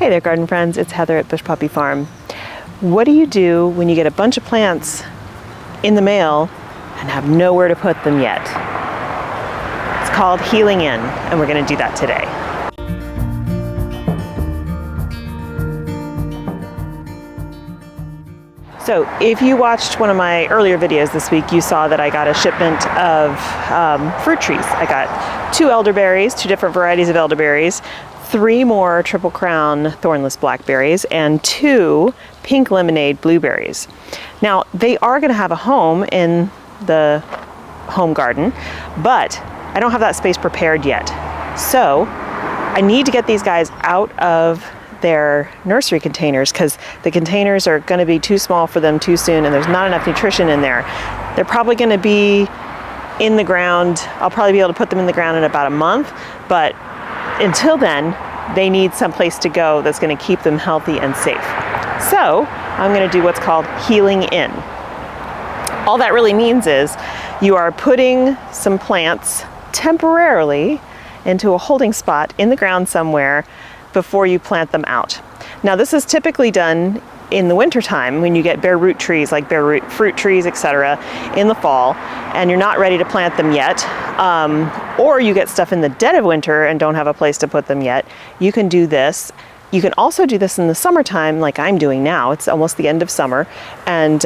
Hey there, garden friends. It's Heather at Bush Poppy Farm. What do you do when you get a bunch of plants in the mail and have nowhere to put them yet? It's called healing in, and we're going to do that today. So if you watched one of my earlier videos this week, you saw that I got a shipment of fruit trees. I got 2 elderberries, 2 different varieties of elderberries, 3 more Triple Crown thornless blackberries, and 2 pink lemonade blueberries. Now, they are going to have a home in the home garden, but I don't have that space prepared yet. So I need to get these guys out of their nursery containers because the containers are going to be too small for them too soon, and there's not enough nutrition in there. They're probably going to be in the ground. I'll probably be able to put them in the ground in about a month, but until then, they need some place to go that's going to keep them healthy and safe. So I'm going to do what's called healing in. All that really means is you are putting some plants temporarily into a holding spot in the ground somewhere before you plant them out. Now, this is typically done in the wintertime when you get bare root trees like bare root fruit trees, etc., in the fall, and you're not ready to plant them yet, or you get stuff in the dead of winter and don't have a place to put them yet. You can do this. You can also do this in the summertime like I'm doing now. It's almost the end of summer, and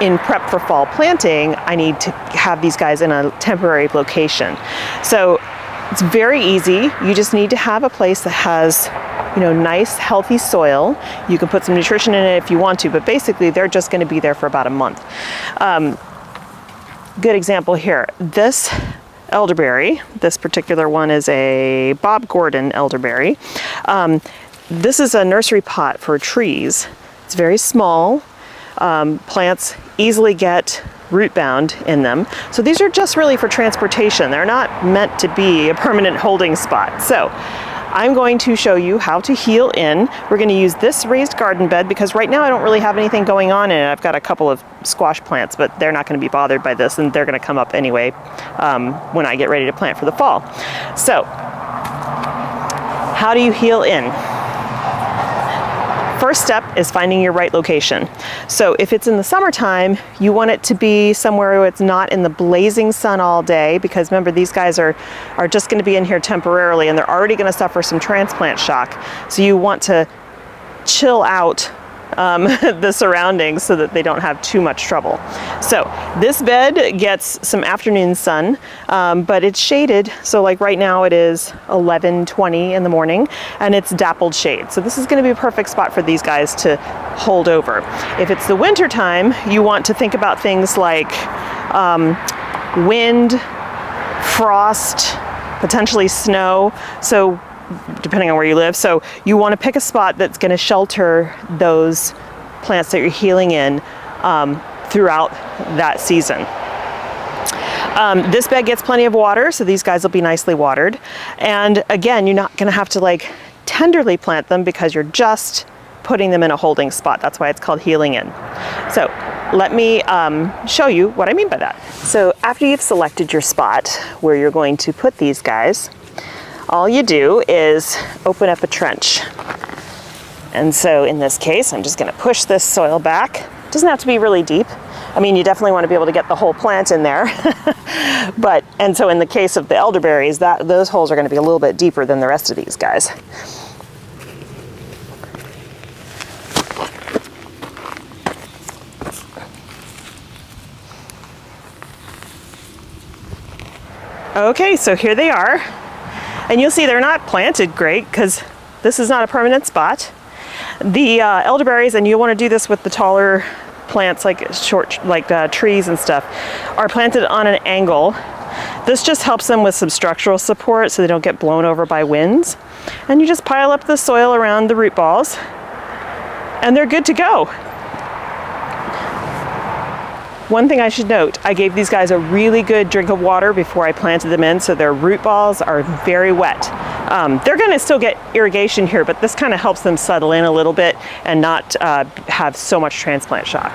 in prep for fall planting, I need to have these guys in a temporary location. So it's very easy. You just need to have a place that has, nice, healthy soil. You can put some nutrition in it if you want to, but basically they're just going to be there for about a month. Good example here. This elderberry, this particular one is a Bob Gordon elderberry. This is a nursery pot for trees. It's very small. Plants easily get root bound in them. So these are just really for transportation. They're not meant to be a permanent holding spot. So I'm going to show you how to heal in. We're going to use this raised garden bed because right now I don't really have anything going on in it. I've got a couple of squash plants, but they're not going to be bothered by this, and they're going to come up anyway when I get ready to plant for the fall. So how do you heal in? First step is finding your right location. So if it's in the summertime, you want it to be somewhere where it's not in the blazing sun all day, because remember, these guys are just going to be in here temporarily and they're already going to suffer some transplant shock. So you want to chill out the surroundings so that they don't have too much trouble. So this bed gets some afternoon sun, but it's shaded. So like right now it is 11:20 in the morning and it's dappled shade. So this is going to be a perfect spot for these guys to hold over. If it's the winter time, you want to think about things like wind, frost, potentially snow. So depending on where you live. So you want to pick a spot that's going to shelter those plants that you're healing in throughout that season. This bed gets plenty of water, so these guys will be nicely watered. And again, you're not going to have to tenderly plant them because you're just putting them in a holding spot. That's why it's called healing in. So let me show you what I mean by that. So after you've selected your spot where you're going to put these guys, all you do is open up a trench. And so in this case, I'm just going to push this soil back. It doesn't have to be really deep. I mean, you definitely want to be able to get the whole plant in there. And so in the case of the elderberries, those holes are going to be a little bit deeper than the rest of these guys. Okay, so here they are. And you'll see they're not planted great because this is not a permanent spot. The elderberries, and you'll want to do this with the taller plants like trees and stuff, are planted on an angle. This just helps them with some structural support so they don't get blown over by winds. And you just pile up the soil around the root balls and they're good to go. One thing I should note, I gave these guys a really good drink of water before I planted them in, so their root balls are very wet. They're going to still get irrigation here, but this kind of helps them settle in a little bit and not have so much transplant shock.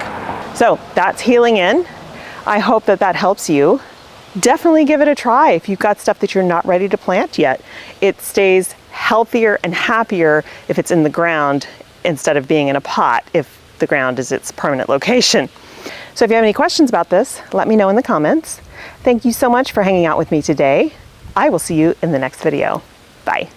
So that's healing in. I hope that helps you. Definitely give it a try if you've got stuff that you're not ready to plant yet. It stays healthier and happier if it's in the ground instead of being in a pot if the ground is its permanent location. So if you have any questions about this, let me know in the comments. Thank you so much for hanging out with me today. I will see you in the next video. Bye.